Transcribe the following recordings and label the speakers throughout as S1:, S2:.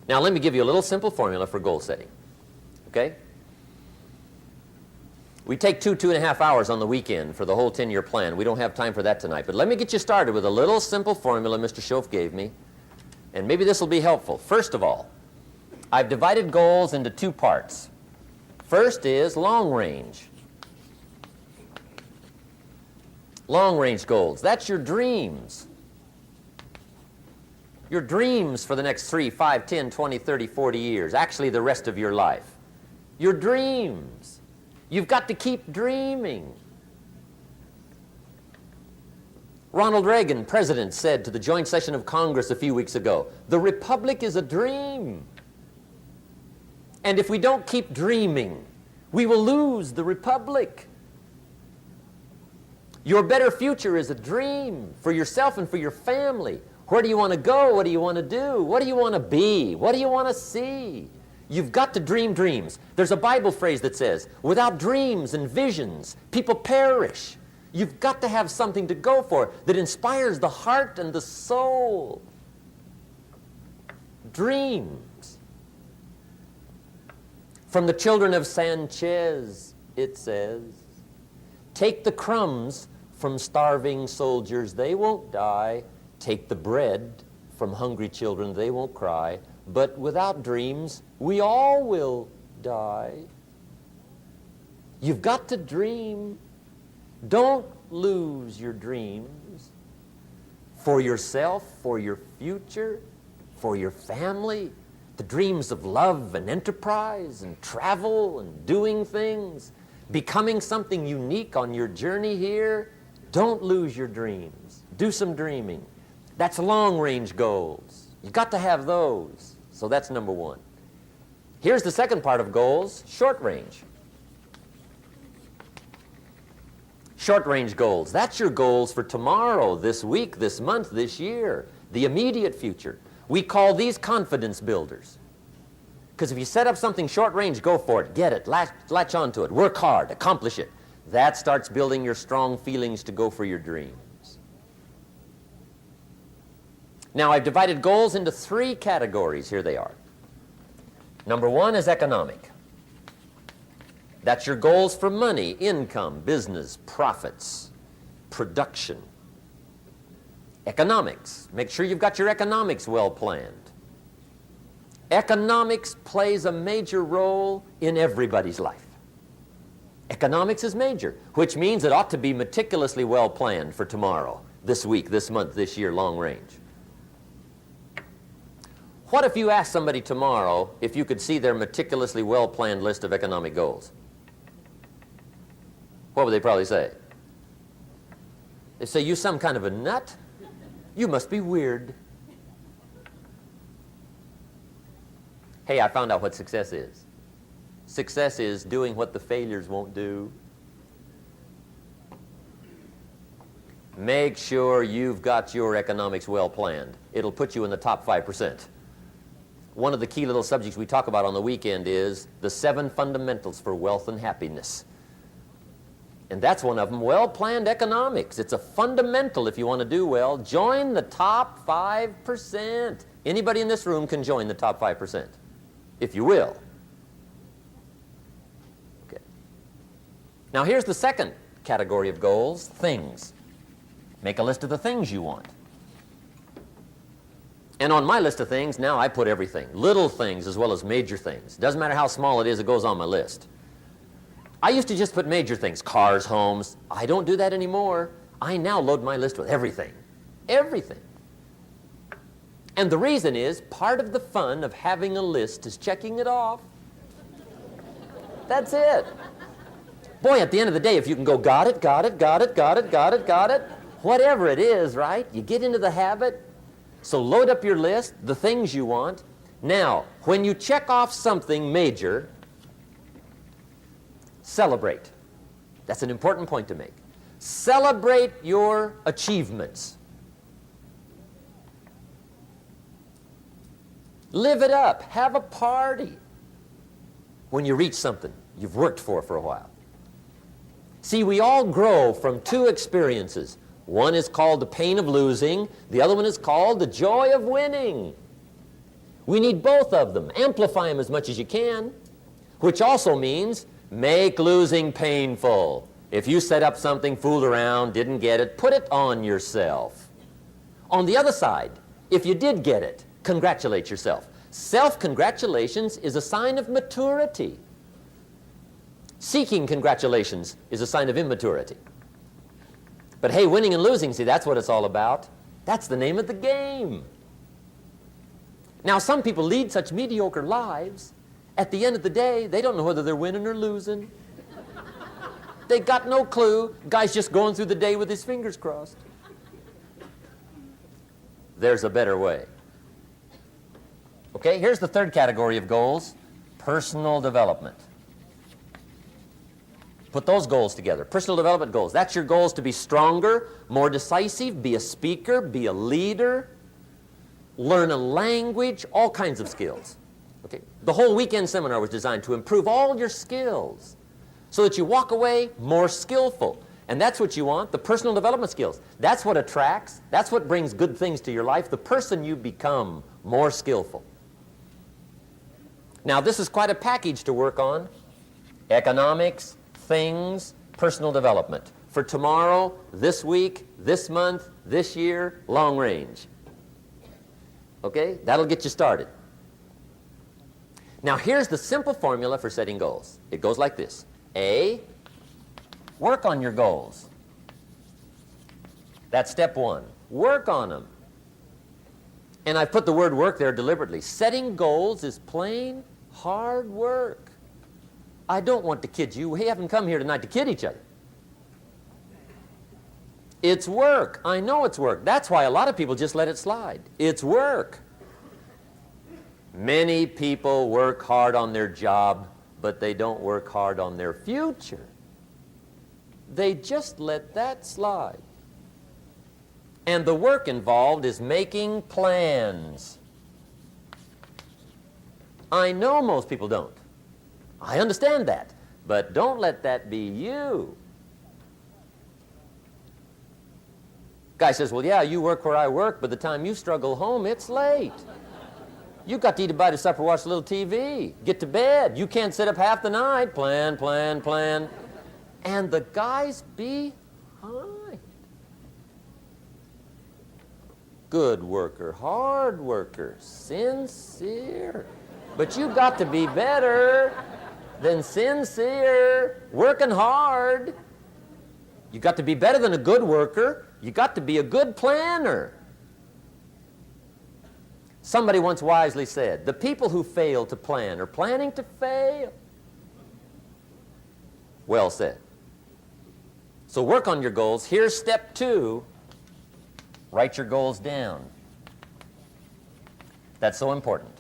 S1: Now let me give you a little simple formula for goal setting. Okay? We take 2.5 hours on the weekend for the whole 10-year plan. We don't have time for that tonight. But let me get you started with a little simple formula Mr. Schoaf gave me. And maybe this will be helpful. First of all, I've divided goals into two parts. First is long range. Long range goals. That's your dreams. Your dreams for the next 3, 5, 10, 20, 30, 40 years. Actually, the rest of your life. Your dreams. You've got to keep dreaming. Ronald Reagan, president, said to the joint session of Congress a few weeks ago, "The republic is a dream. And if we don't keep dreaming, we will lose the republic." Your better future is a dream for yourself and for your family. Where do you want to go? What do you want to do? What do you want to be? What do you want to see? You've got to dream dreams. There's a Bible phrase that says, without dreams and visions, people perish. You've got to have something to go for that inspires the heart and the soul. Dreams. From the children of Sanchez, it says, take the crumbs from starving soldiers, they won't die. Take the bread from hungry children, they won't cry. But without dreams, we all will die. You've got to dream. Don't lose your dreams for yourself, for your future, for your family. The dreams of love and enterprise and travel and doing things, becoming something unique on your journey here. Don't lose your dreams. Do some dreaming. That's long-range goals. You've got to have those. So that's number one. Here's the second part of goals, short range. Short-range goals. That's your goals for tomorrow, this week, this month, this year, the immediate future. We call these confidence builders. Because if you set up something short-range, go for it, get it, latch onto it, work hard, accomplish it. That starts building your strong feelings to go for your dreams. Now, I've divided goals into 3 categories. Here they are. Number 1 is economic. That's your goals for money, income, business, profits, production. Economics. Make sure you've got your economics well planned. Economics plays a major role in everybody's life. Economics is major, which means it ought to be meticulously well planned for tomorrow, this week, this month, this year, long range. What if you asked somebody tomorrow if you could see their meticulously well-planned list of economic goals? What would they probably say? They say, you some kind of a nut? You must be weird. Hey, I found out what success is. Success is doing what the failures won't do. Make sure you've got your economics well planned. It'll put you in the top 5%. One of the key little subjects we talk about on the weekend is the 7 fundamentals for wealth and happiness. And that's one of them, well-planned economics. It's a fundamental if you want to do well. Join the top 5%. Anybody in this room can join the top 5%, if you will. Okay. Now here's the second category of goals, things. Make a list of the things you want. And on my list of things, now I put everything. Little things as well as major things. Doesn't matter how small it is, it goes on my list. I used to just put major things, cars, homes. I don't do that anymore. I now load my list with everything. Everything. And the reason is, part of the fun of having a list is checking it off. That's it. Boy, at the end of the day, if you can go, got it, got it, got it, got it, got it, got it, whatever it is, right? You get into the habit. So load up your list, the things you want. Now, when you check off something major, celebrate. That's an important point to make. Celebrate your achievements. Live it up. Have a party when you reach something you've worked for a while. See, we all grow from 2 experiences. One is called the pain of losing. The other one is called the joy of winning. We need both of them. Amplify them as much as you can, which also means make losing painful. If you set up something, fooled around, didn't get it, put it on yourself. On the other side, if you did get it, congratulate yourself. Self-congratulations is a sign of maturity. Seeking congratulations is a sign of immaturity. But hey, winning and losing, see, that's what it's all about. That's the name of the game. Now, some people lead such mediocre lives, at the end of the day, they don't know whether they're winning or losing. They got no clue. Guy's just going through the day with his fingers crossed. There's a better way. Okay, here's the third category of goals, personal development. Put those goals together, personal development goals. That's your goals to be stronger, more decisive, be a speaker, be a leader, learn a language, all kinds of skills. Okay? The whole weekend seminar was designed to improve all your skills so that you walk away more skillful. And that's what you want, the personal development skills. That's what attracts, that's what brings good things to your life, the person you become more skillful. Now, this is quite a package to work on. Economics, things, personal development. For tomorrow, this week, this month, this year, long range. Okay? That'll get you started. Now, here's the simple formula for setting goals. It goes like this. A, work on your goals. That's step one. Work on them. And I've put the word work there deliberately. Setting goals is plain hard work. I don't want to kid you. We haven't come here tonight to kid each other. It's work. I know it's work. That's why a lot of people just let it slide. It's work. Many people work hard on their job, but they don't work hard on their future. They just let that slide. And the work involved is making plans. I know most people don't. I understand that. But don't let that be you. Guy says, well, yeah, you work where I work, but the time you struggle home, it's late. You've got to eat a bite of supper, watch a little TV, get to bed. You can't sit up half the night. Plan, plan, plan. And the guy's behind. Good worker, hard worker, sincere. But you've got to be better than sincere, working hard. You've got to be better than a good worker. You've got to be a good planner. Somebody once wisely said, the people who fail to plan are planning to fail. Well said. So work on your goals. Here's step two. Write your goals down. That's so important.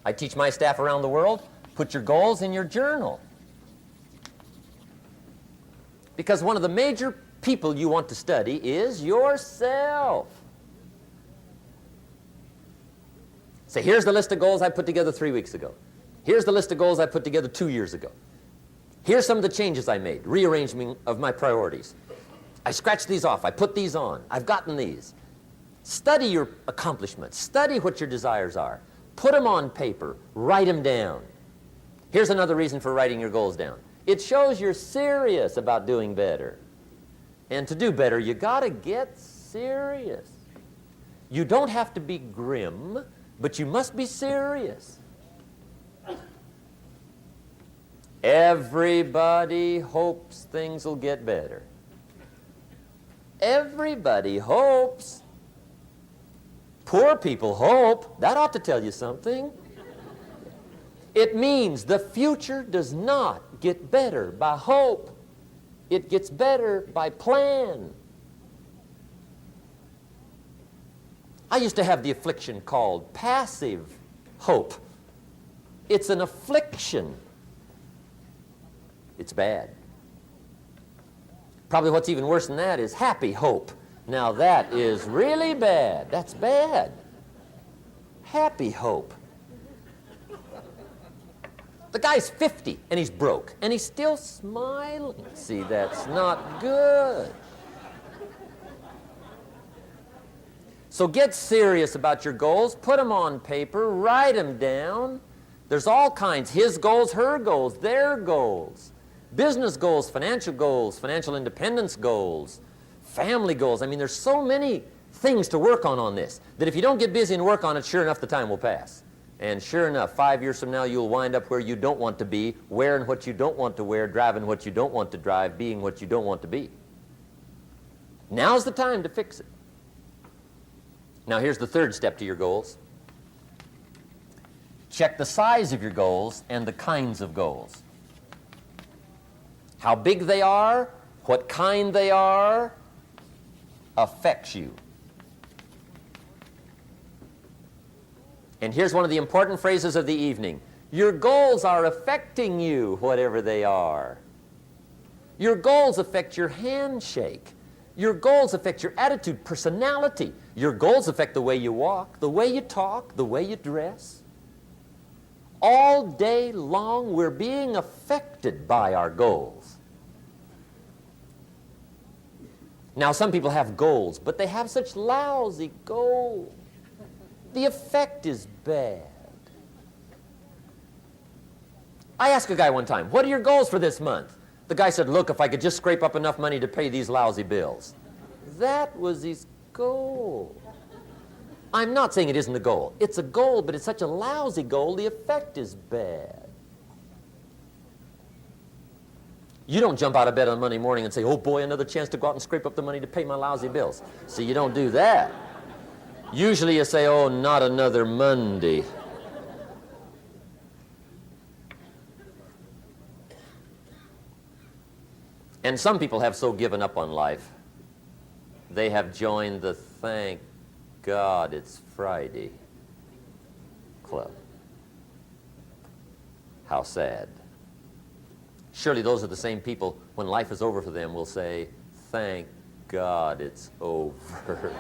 S1: I teach my staff around the world, put your goals in your journal. Because one of the major people you want to study is yourself. Say, here's the list of goals I put together 3 weeks ago. Here's the list of goals I put together 2 years ago. Here's some of the changes I made, rearrangement of my priorities. I scratched these off, I put these on, I've gotten these. Study your accomplishments, study what your desires are. Put them on paper, write them down. Here's another reason for writing your goals down. It shows you're serious about doing better. And to do better, you gotta get serious. You don't have to be grim, but you must be serious. Everybody hopes things will get better. Everybody hopes. Poor people hope. That ought to tell you something. It means the future does not get better by hope. It gets better by plan. I used to have the affliction called passive hope. It's an affliction. It's bad. Probably what's even worse than that is happy hope. Now that is really bad. That's bad. Happy hope. The guy's 50 and he's broke and he's still smiling. See, that's not good. So get serious about your goals. Put them on paper. Write them down. There's all kinds. His goals, her goals, their goals. Business goals, financial independence goals, family goals. I mean, there's so many things to work on this that if you don't get busy and work on it, sure enough, the time will pass. And sure enough, 5 years from now, you'll wind up where you don't want to be, wearing what you don't want to wear, driving what you don't want to drive, being what you don't want to be. Now's the time to fix it. Now, here's the third step to your goals. Check the size of your goals and the kinds of goals. How big they are, what kind they are, affects you. And here's one of the important phrases of the evening. Your goals are affecting you, whatever they are. Your goals affect your handshake. Your goals affect your attitude, personality. Your goals affect the way you walk, the way you talk, the way you dress. All day long, we're being affected by our goals. Now, some people have goals, but they have such lousy goals. The effect is bad. I asked a guy one time, what are your goals for this month? The guy said, look, if I could just scrape up enough money to pay these lousy bills. That was his goal. I'm not saying it isn't a goal. It's a goal, but it's such a lousy goal, the effect is bad. You don't jump out of bed on Monday morning and say, oh boy, another chance to go out and scrape up the money to pay my lousy bills. See, you don't do that. Usually you say, oh, not another Monday. And some people have so given up on life, they have joined the thank God it's Friday club. How sad. Surely those are the same people, when life is over for them, will say, thank God it's over.